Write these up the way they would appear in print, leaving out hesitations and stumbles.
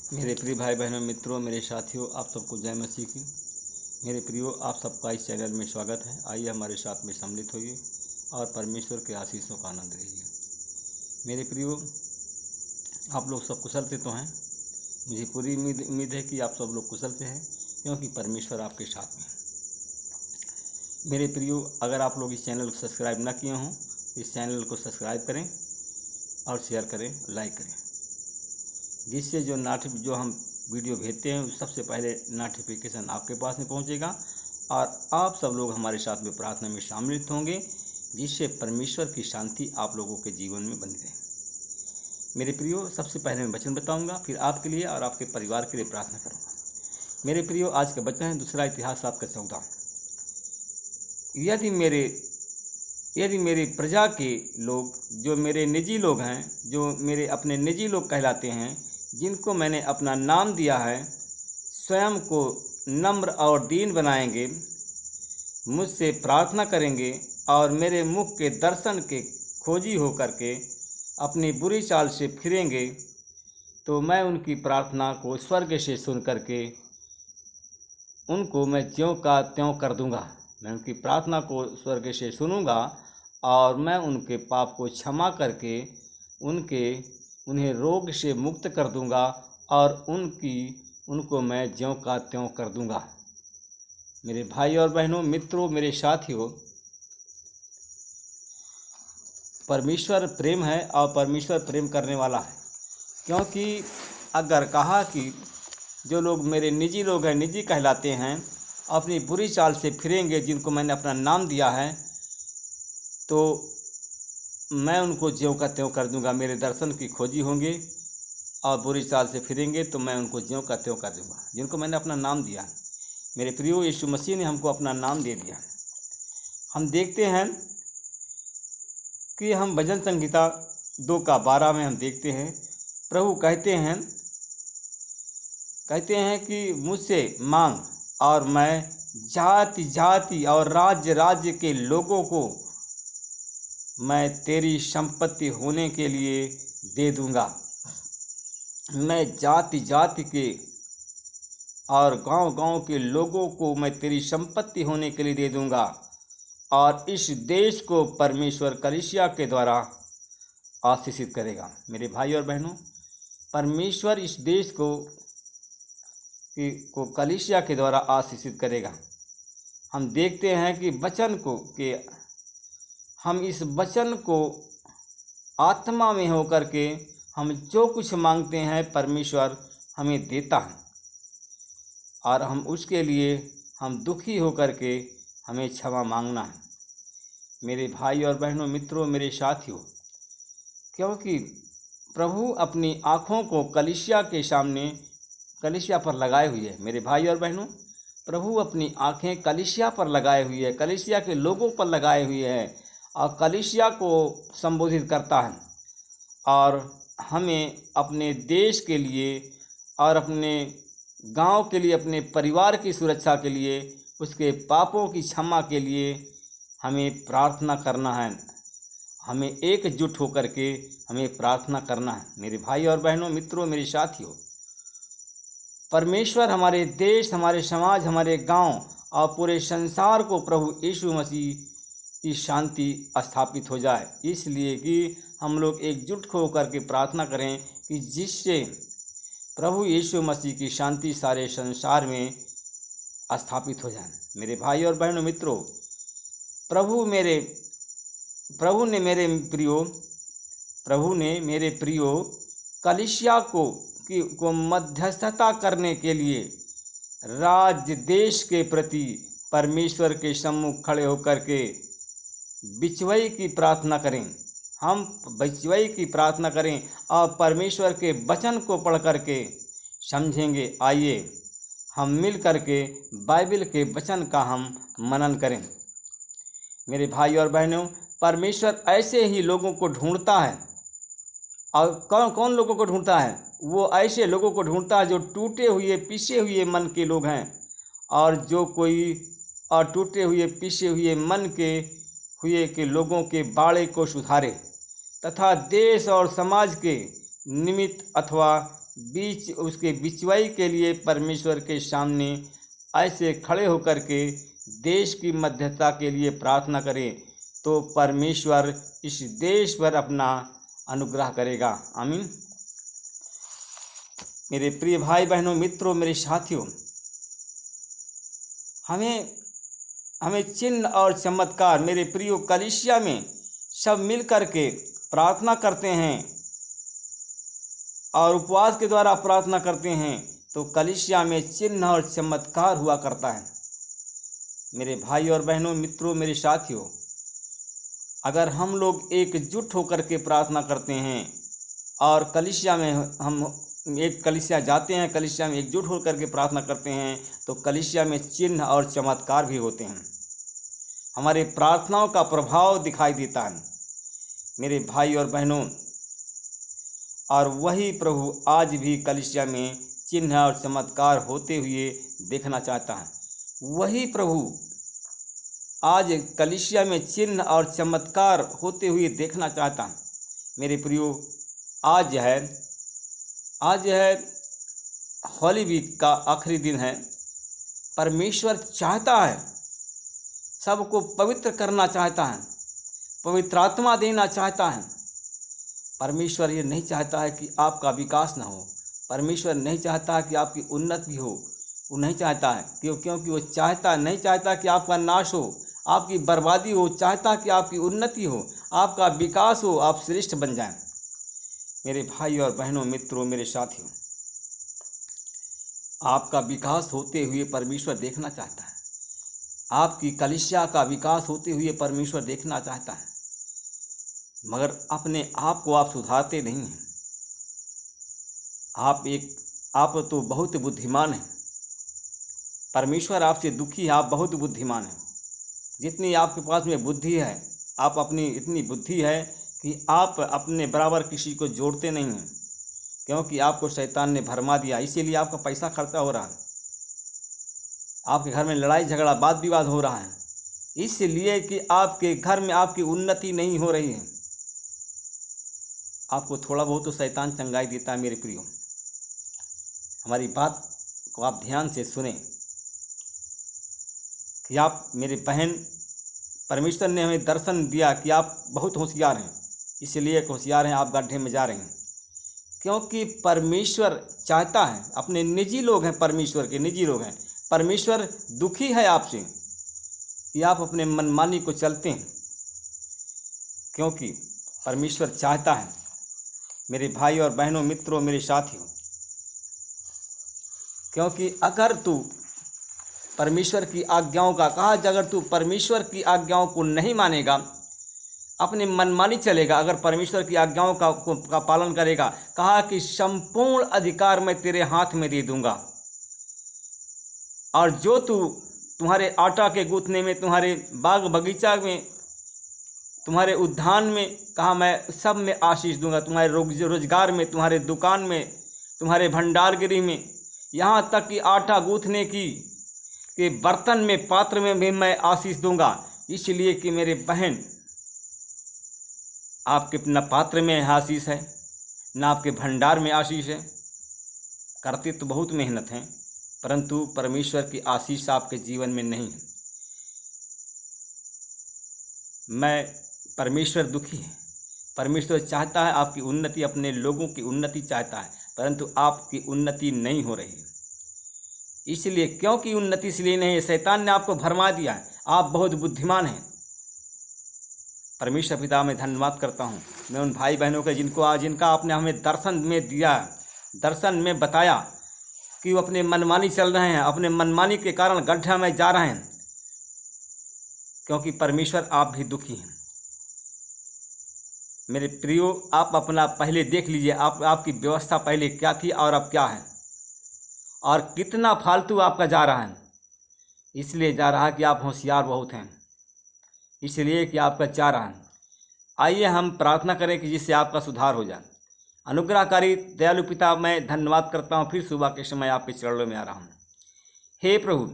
मेरे प्रिय भाई बहनों मित्रों मेरे साथियों, आप सबको जय मसीह की। मेरे प्रियो, आप सबका इस चैनल में स्वागत है। आइए हमारे साथ में सम्मिलित होइए और परमेश्वर के आशीषों का आनंद लीजिए। मेरे प्रियो, आप लोग सब कुशल से तो हैं। मुझे पूरी उम्मीद है कि आप सब लोग कुशल से हैं, क्योंकि परमेश्वर आपके साथ में है। मेरे प्रियो, अगर आप लोग इस चैनल को सब्सक्राइब ना किए हों तो इस चैनल को सब्सक्राइब करें और शेयर करें, लाइक करें, जिससे जो हम वीडियो भेजते हैं सबसे पहले नोटिफिकेशन आपके पास में पहुंचेगा और आप सब लोग हमारे साथ में प्रार्थना में शामिल होंगे, जिससे परमेश्वर की शांति आप लोगों के जीवन में बनी रहे। मेरे प्रियो, सबसे पहले मैं वचन बताऊंगा, फिर आपके लिए और आपके परिवार के लिए प्रार्थना करूंगा। मेरे प्रियो, आज का वचन है दूसरा इतिहास आपका 14। यदि मेरे प्रजा के लोग, जो मेरे निजी लोग हैं, जो मेरे अपने निजी लोग कहलाते हैं, जिनको मैंने अपना नाम दिया है, स्वयं को नम्र और दीन बनाएंगे, मुझसे प्रार्थना करेंगे और मेरे मुख के दर्शन के खोजी हो करके अपनी बुरी चाल से फिरेंगे, तो मैं उनकी प्रार्थना को स्वर्ग से सुन करके उनको मैं ज्यों का त्यों कर दूंगा। मैं उनकी प्रार्थना को स्वर्ग से सुनूंगा और मैं उनके पाप को क्षमा करके उन्हें रोग से मुक्त कर दूंगा और उनको मैं ज्यों का त्यों कर दूंगा। मेरे भाई और बहनों, मित्रों, मेरे साथियों, परमेश्वर प्रेम है और परमेश्वर प्रेम करने वाला है। क्योंकि अगर कहा कि जो लोग मेरे निजी लोग हैं, निजी कहलाते हैं, अपनी बुरी चाल से फिरेंगे, जिनको मैंने अपना नाम दिया है, तो मैं उनको ज्यों का त्यों कर दूंगा। मेरे दर्शन की खोजी होंगे और बुरी चाल से फिरेंगे, तो मैं उनको ज्यों का त्यों कर दूंगा, जिनको मैंने अपना नाम दिया है। मेरे प्रियो, यीशु मसीह ने हमको अपना नाम दे दिया। हम देखते हैं कि हम भजन संहिता 2:12 में हम देखते हैं, प्रभु कहते हैं कि मुझसे मांग और मैं जाति जाति और राज्य राज्य के लोगों को मैं तेरी संपत्ति होने के लिए दे दूंगा। मैं जाति जाति के और गांव गांव के लोगों को मैं तेरी संपत्ति होने के लिए दे दूंगा। और इस देश को परमेश्वर कलीसिया के द्वारा आशीषित करेगा। मेरे भाई और बहनों, परमेश्वर इस देश को कलीसिया के द्वारा आशीषित करेगा। हम देखते हैं कि हम इस वचन को आत्मा में होकर के हम जो कुछ मांगते हैं परमेश्वर हमें देता है, और हम उसके लिए हम दुखी होकर के हमें क्षमा मांगना है। मेरे भाई और बहनों, मित्रों, मेरे साथियों, क्योंकि प्रभु अपनी आँखों को कलीसिया पर लगाए हुए है। मेरे भाई और बहनों, प्रभु अपनी आँखें कलीसिया पर लगाए हुई है, कलीसिया के लोगों पर लगाए हुए है और कलीसिया को संबोधित करता है। और हमें अपने देश के लिए और अपने गांव के लिए, अपने परिवार की सुरक्षा के लिए, उसके पापों की क्षमा के लिए हमें प्रार्थना करना है। हमें एकजुट होकर के हमें प्रार्थना करना है। मेरे भाई और बहनों, मित्रों, मेरे साथियों, परमेश्वर हमारे देश, हमारे समाज, हमारे गांव और पूरे संसार को प्रभु यीशु मसीह की शांति स्थापित हो जाए, इसलिए कि हम लोग एकजुट होकर के प्रार्थना करें कि जिससे प्रभु यीशु मसीह की शांति सारे संसार में स्थापित हो जाए। मेरे भाई और बहनों, मित्रों, प्रभु ने मेरे प्रियो कलीसिया को मध्यस्थता करने के लिए राज्य देश के प्रति परमेश्वर के सम्मुख खड़े होकर के बिचवई की प्रार्थना करें। हम बिचवई की प्रार्थना करें और परमेश्वर के वचन को पढ़ करके समझेंगे। आइए हम मिल करके बाइबल के वचन का हम मनन करें। मेरे भाई और बहनों, परमेश्वर ऐसे ही लोगों को ढूंढता है। और कौन लोगों को ढूंढता है? वो ऐसे लोगों को ढूंढता है जो टूटे हुए पिसे हुए मन के लोग हैं, और टूटे हुए पिसे हुए मन के लोगों के बाड़े को सुधारे तथा देश और समाज के निमित्त अथवा बीच उसके बिचवाई के लिए परमेश्वर के सामने ऐसे खड़े होकर के देश की मध्यस्थता के लिए प्रार्थना करें तो परमेश्वर इस देश पर अपना अनुग्रह करेगा। आमीन। मेरे प्रिय भाई बहनों, मित्रों, मेरे साथियों, हमें चिन्ह और चमत्कार, मेरे प्रियो, कलीसिया में सब मिल कर के प्रार्थना करते हैं और उपवास के द्वारा प्रार्थना करते हैं तो कलीसिया में चिन्ह और चमत्कार हुआ करता है। मेरे भाई और बहनों, मित्रों, मेरे साथियों, अगर हम लोग एकजुट होकर के प्रार्थना करते हैं और कलीसिया में हम एक कलीसिया जाते हैं, कलीसिया में एकजुट होकर के प्रार्थना करते हैं तो कलीसिया में चिन्ह और चमत्कार भी होते हैं। हमारे प्रार्थनाओं का प्रभाव दिखाई देता है मेरे भाई और बहनों। और वही प्रभु आज भी कलीसिया में चिन्ह और चमत्कार होते हुए देखना चाहता है। वही प्रभु आज कलीसिया में चिन्ह और चमत्कार होते हुए देखना चाहता है। मेरे प्रियो, आज है होली वीक का आखिरी दिन है। परमेश्वर चाहता है, सबको पवित्र करना चाहता है, पवित्र आत्मा देना चाहता है। परमेश्वर ये नहीं चाहता है कि आपका विकास न हो। परमेश्वर नहीं चाहता कि आपकी उन्नति हो। वो नहीं चाहता है क्योंकि वो नहीं चाहता कि आपका नाश हो, आपकी बर्बादी हो। चाहता कि आपकी उन्नति हो, आपका विकास हो, आप श्रेष्ठ बन जाएं। मेरे भाई और बहनों, मित्रों, मेरे साथियों, आपका विकास होते हुए परमेश्वर देखना चाहता है। आपकी कलीसिया का विकास होते हुए परमेश्वर देखना चाहता है, मगर अपने आप को आप सुधारते नहीं हैं। आप तो बहुत बुद्धिमान हैं। परमेश्वर आपसे दुखी है, आप बहुत बुद्धिमान हैं। जितनी आपके पास में बुद्धि है, आप अपनी इतनी बुद्धि है कि आप अपने बराबर किसी को जोड़ते नहीं हैं, क्योंकि आपको शैतान ने भरमा दिया। इसीलिए आपका पैसा खर्चा हो रहा है, आपके घर में लड़ाई झगड़ा वाद विवाद हो रहा है, इसलिए कि आपके घर में आपकी उन्नति नहीं हो रही है। आपको थोड़ा बहुत तो शैतान चंगाई देता है। मेरे प्रियो, हमारी बात को आप ध्यान से सुने कि आप, मेरे बहन, परमेश्वर ने हमें दर्शन दिया कि आप बहुत होशियार हैं, इसलिए होशियार हैं, आप गड्ढे में जा रहे हैं। क्योंकि परमेश्वर चाहता है, अपने निजी लोग हैं, परमेश्वर के निजी लोग हैं। परमेश्वर दुखी है आपसे कि आप अपने मनमानी को चलते हैं, क्योंकि परमेश्वर चाहता है, मेरे भाई और बहनों, मित्रों, मेरे साथियों, क्योंकि अगर तू परमेश्वर की आज्ञाओं का अगर तू परमेश्वर की आज्ञाओं को नहीं मानेगा, अपनी मनमानी चलेगा, अगर परमेश्वर की आज्ञाओं का पालन करेगा, कहा कि संपूर्ण अधिकार मैं तेरे हाथ में दे दूंगा, और जो तुम्हारे आटा के गूंथने में, तुम्हारे बाग बगीचा में, तुम्हारे उद्यान में, कहा मैं सब में आशीष दूंगा। तुम्हारे रोजगार में, तुम्हारे दुकान में, तुम्हारे भंडार गृह में, यहाँ तक कि आटा गूंथने के बर्तन में, पात्र में भी मैं आशीष दूंगा। इसलिए कि मेरे बहन, आपके न पात्र में आशीष है, न आपके भंडार में आशीष है। करते तो बहुत मेहनत हैं, परंतु परमेश्वर की आशीष आपके जीवन में नहीं है। परमेश्वर दुखी है। परमेश्वर चाहता है आपकी उन्नति, अपने लोगों की उन्नति चाहता है, परंतु आपकी उन्नति नहीं हो रही है। इसलिए, क्योंकि उन्नति इसलिए नहीं है, शैतान ने आपको भरमा दिया है। आप बहुत बुद्धिमान हैं। परमेश्वर पिता में धन्यवाद करता हूँ मैं उन भाई बहनों के जिनका आपने हमें दर्शन में दिया, दर्शन में बताया कि वो अपने मनमानी चल रहे हैं, अपने मनमानी के कारण गड्ढा में जा रहे हैं, क्योंकि परमेश्वर आप भी दुखी हैं। मेरे प्रियो, आप अपना पहले देख लीजिए, आपकी व्यवस्था पहले क्या थी और अब क्या है, और कितना फालतू आपका जा रहा है। इसलिए जा रहा है कि आप होशियार बहुत हैं, इसलिए कि आपका जा रहा है। आइए हम प्रार्थना करें कि जिससे आपका सुधार हो जाए। अनुग्रहकारी दयालु पिता, मैं धन्यवाद करता हूँ, फिर सुबह के समय आपके चरणों में आ रहा हूँ। हे प्रभु,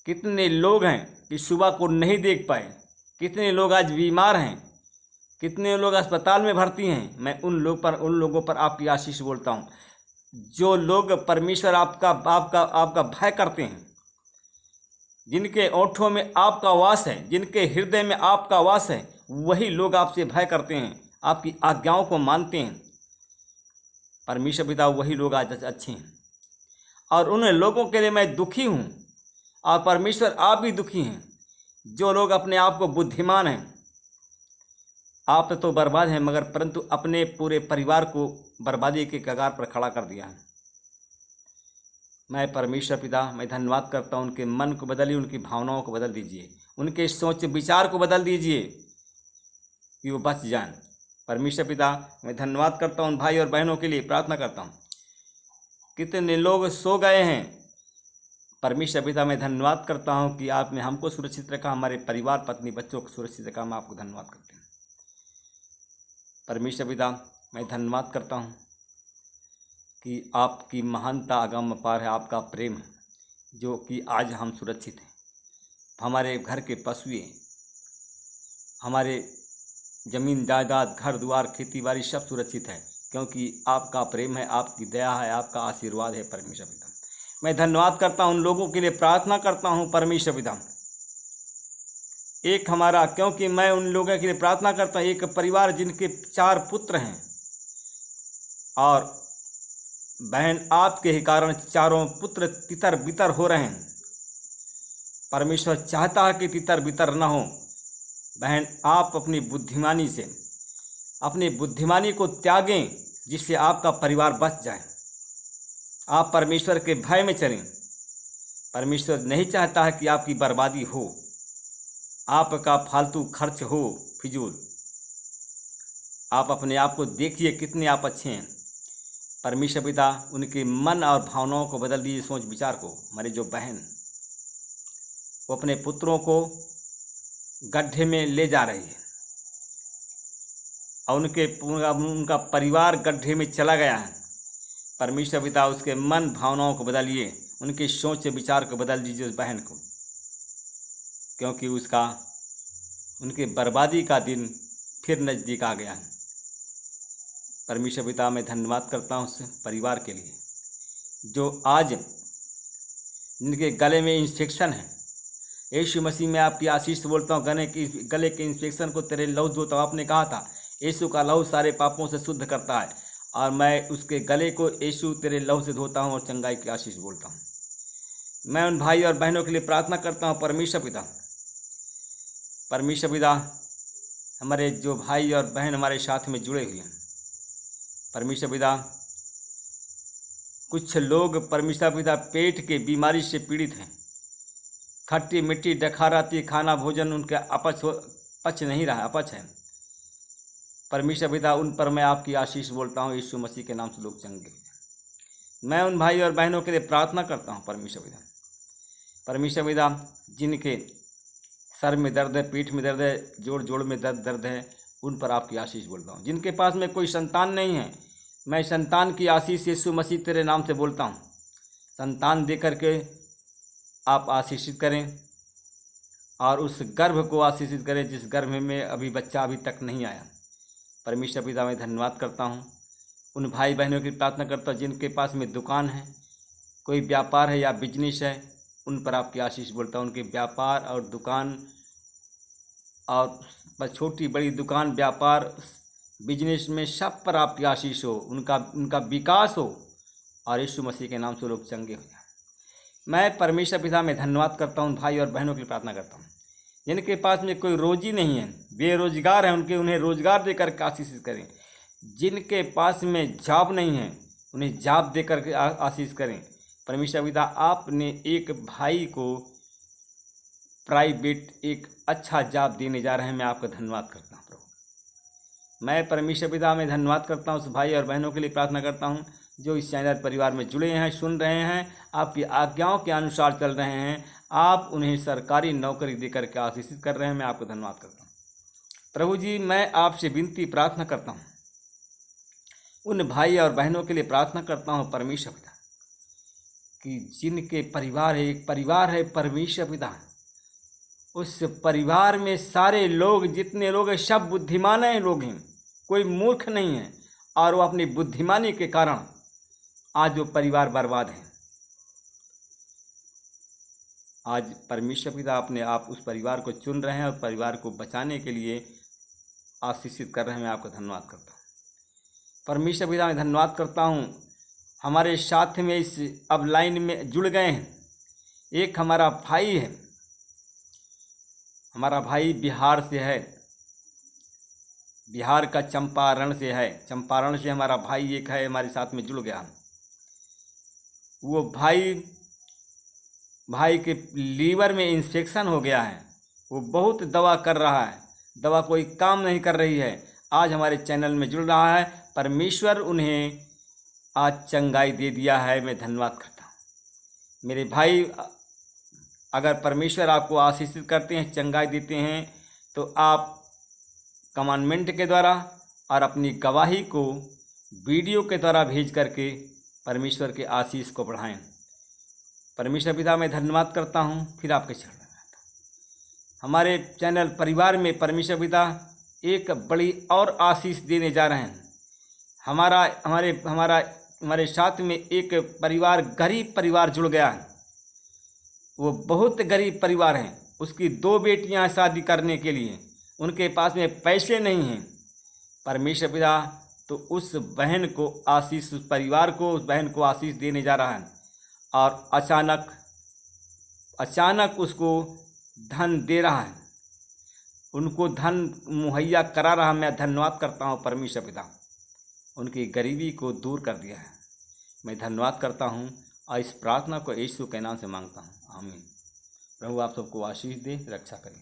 कितने लोग हैं कि सुबह को नहीं देख पाए, कितने लोग आज बीमार हैं, कितने लोग अस्पताल में भर्ती हैं, मैं उन लोगों पर आपकी आशीष बोलता हूँ। जो लोग परमेश्वर आपका आपका आपका भय करते हैं, जिनके ओठों में आपका वास है, जिनके हृदय में आपका वास है, वही लोग आपसे भय करते हैं, आपकी आज्ञाओं को मानते हैं। परमेश्वर पिता, वही लोग आज अच्छे हैं। और उन लोगों के लिए मैं दुखी हूँ, और परमेश्वर आप भी दुखी हैं, जो लोग अपने आप को बुद्धिमान हैं। आप तो बर्बाद हैं, मगर परंतु अपने पूरे परिवार को बर्बादी के कगार पर खड़ा कर दिया है। मैं परमेश्वर पिता, मैं धन्यवाद करता हूँ, उनके मन को बदलिए, उनकी भावनाओं को बदल दीजिए, उनके सोच विचार को बदल दीजिए कि वो बच जाएं। परमेश्वर पिता, मैं धन्यवाद करता हूँ, उन भाई और बहनों के लिए प्रार्थना करता हूँ। कितने लोग सो गए हैं, परमेश्वर पिता मैं धन्यवाद करता हूँ कि आपने हमको सुरक्षित रखा, हमारे परिवार पत्नी बच्चों को सुरक्षित रखा। मैं आपको धन्यवाद करता हूँ। परमेश्वर पिता मैं धन्यवाद करता हूँ कि आपकी महानता अगम अपार है, आपका प्रेम है, जो कि आज हम सुरक्षित हैं। हमारे घर के पशुएं, हमारे ज़मीन जायदाद, घर द्वार, खेती बाड़ी सब सुरक्षित है, क्योंकि आपका प्रेम है, आपकी दया है, आपका आशीर्वाद है। परमेश्वर पिता मैं धन्यवाद करता हूँ, उन लोगों के लिए प्रार्थना करता हूँ। परमेश्वर पिता एक हमारा, क्योंकि मैं उन लोगों के लिए प्रार्थना करता हूँ, एक परिवार जिनके 4 पुत्र हैं और बहन आपके ही कारण चारों पुत्र तितर बितर हो रहे हैं। परमेश्वर चाहता है कि तितर बितर न हो। बहन आप अपनी बुद्धिमानी से, अपनी बुद्धिमानी को त्यागें, जिससे आपका परिवार बच जाए। आप परमेश्वर के भय में चलें। परमेश्वर नहीं चाहता है कि आपकी बर्बादी हो, आपका फालतू खर्च हो, फिजूल। आप अपने आप को देखिए, कितने आप अच्छे हैं। परमेश्वर पिता उनके मन और भावनाओं को बदल दीजिए, सोच विचार को। हमारी जो बहन, वो अपने पुत्रों को गड्ढे में ले जा रही है और उनका परिवार गड्ढे में चला गया है। परमेश्वर पिता उसके मन भावनाओं को बदलिए, उनके सोच विचार को बदल दीजिए उस बहन को, क्योंकि उनके बर्बादी का दिन फिर नज़दीक आ गया है। परमेश्वर पिता मैं धन्यवाद करता हूँ उस परिवार के लिए, जो आज जिनके गले में इन्फेक्शन है। यीशु मसीह में आपकी आशीष बोलता हूँ, गले के इन्फेक्शन को तेरे लहू धोता हूँ। आपने कहा था यीशु का लहू सारे पापों से शुद्ध करता है, और मैं उसके गले को यीशु तेरे लहू से धोता हूँ और चंगाई की आशीष बोलता हूँ। मैं उन भाई और बहनों के लिए प्रार्थना करता हूँ। परमेश्वर पिता हमारे जो भाई और बहन हमारे साथ में जुड़े हुए हैं, परमेश्वर पिता कुछ लोग परमेश्वर पिता पेट के बीमारी से पीड़ित हैं। खट्टी मिट्टी डकार आती, खाना भोजन उनका पच नहीं रहा, अपच है। परमेश्वर पिता उन पर मैं आपकी आशीष बोलता हूँ, यीशु मसीह के नाम से लोग चंगे। मैं उन भाई और बहनों के लिए प्रार्थना करता हूँ। परमेश्वर पिता जिनके सर में दर्द है, पीठ में दर्द है, जोड़ में दर्द है, उन पर आपकी आशीष बोलता हूँ। जिनके पास में कोई संतान नहीं है, मैं संतान की आशीष यीशु मसीह तेरे नाम से बोलता हूँ। संतान दे करके आप आशीषित करें, और उस गर्भ को आशीषित करें जिस गर्भ में अभी बच्चा अभी तक नहीं आया। परमेश्वर पिता मैं धन्यवाद करता हूँ। उन भाई बहनों की प्रार्थना करता हूँ जिनके पास में दुकान है, कोई व्यापार है या बिजनेस है, उन पर आपकी आशीष बोलता हूँ। उनके व्यापार और दुकान, और छोटी बड़ी दुकान, व्यापार, बिजनेस में सब पर आपकी आशीष हो, उनका विकास हो, और यीशु मसीह के नाम से लोग चंगे हो जाए। मैं परमेश्वर पिता में धन्यवाद करता हूँ। भाई और बहनों के लिए प्रार्थना करता हूँ जिनके पास में कोई रोजी नहीं है, बेरोजगार है, उन्हें रोजगार देकर के आशीष करें। जिनके पास में जॉब नहीं है, उन्हें जॉब देकर के आशीष करें। परमेश्वर पिता आपने एक भाई को प्राइवेट एक अच्छा जॉब देने जा रहे हैं, मैं आपका धन्यवाद करता हूँ प्रभु। मैं परमेश्वर पिता में धन्यवाद करता हूँ। उस भाई और बहनों के लिए प्रार्थना करता हूँ जो इस चैनल परिवार में जुड़े हैं, सुन रहे हैं, आपकी आज्ञाओं के अनुसार चल रहे हैं। आप उन्हें सरकारी नौकरी देकर के आशीषित कर रहे हैं, मैं आपको धन्यवाद करता हूँ प्रभु जी। मैं आपसे विनती प्रार्थना करता हूँ, उन भाई और बहनों के लिए प्रार्थना करता हूँ परमेश्वर पिता, कि जिनके परिवार है, एक परिवार है परमेश्वर पिता, उस परिवार में सारे लोग, जितने लोग हैं, सब बुद्धिमान हैं लोग हैं, कोई मूर्ख नहीं है। और वो अपनी बुद्धिमानी के कारण आज वो परिवार बर्बाद है। आज परमेश्वर पिता अपने आप उस परिवार को चुन रहे हैं और परिवार को बचाने के लिए आशीषित कर रहे हैं। मैं आपका धन्यवाद करता हूँ परमेश्वर पिता, मैं धन्यवाद करता हूँ हमारे साथ में इस अब लाइन में जुड़ गए हैं। एक हमारा भाई है, हमारा भाई बिहार से है, बिहार का चंपारण से है। चंपारण से हमारा भाई एक है, हमारे साथ में जुड़ गया। वो भाई के लीवर में इन्फेक्शन हो गया है। वो बहुत दवा कर रहा है, दवा कोई काम नहीं कर रही है। आज हमारे चैनल में जुड़ रहा है। परमेश्वर उन्हें आज चंगाई दे दिया है। मैं धन्यवाद करता हूँ मेरे भाई। अगर परमेश्वर आपको आशीषित करते हैं, चंगाई देते हैं, तो आप कमांडमेंट के द्वारा और अपनी गवाही को वीडियो के द्वारा भेज करके परमेश्वर के आशीष को बढ़ाएं। परमेश्वर पिता, मैं धन्यवाद करता हूं। फिर आपके चरण में आता हूं। हमारे चैनल परिवार में परमेश्वर पिता एक बड़ी और आशीष देने जा रहे हैं। हमारे साथ में एक परिवार, गरीब परिवार जुड़ गया है। वो बहुत गरीब परिवार हैं। उसकी 2 बेटियां शादी करने के लिए, उनके पास में पैसे नहीं हैं। परमेश्वर पिता तो उस बहन को आशीष, उस परिवार को, उस बहन को आशीष देने जा रहा है। और अचानक उसको धन दे रहा है, उनको धन मुहैया करा रहा। मैं धन्यवाद करता हूँ परमेश्वर पिता, उनकी गरीबी को दूर कर दिया है। मैं धन्यवाद करता हूँ और इस प्रार्थना को यीशु के नाम से मांगता हूँ, आमीन। प्रभु आप सबको आशीष दे, रक्षा करें।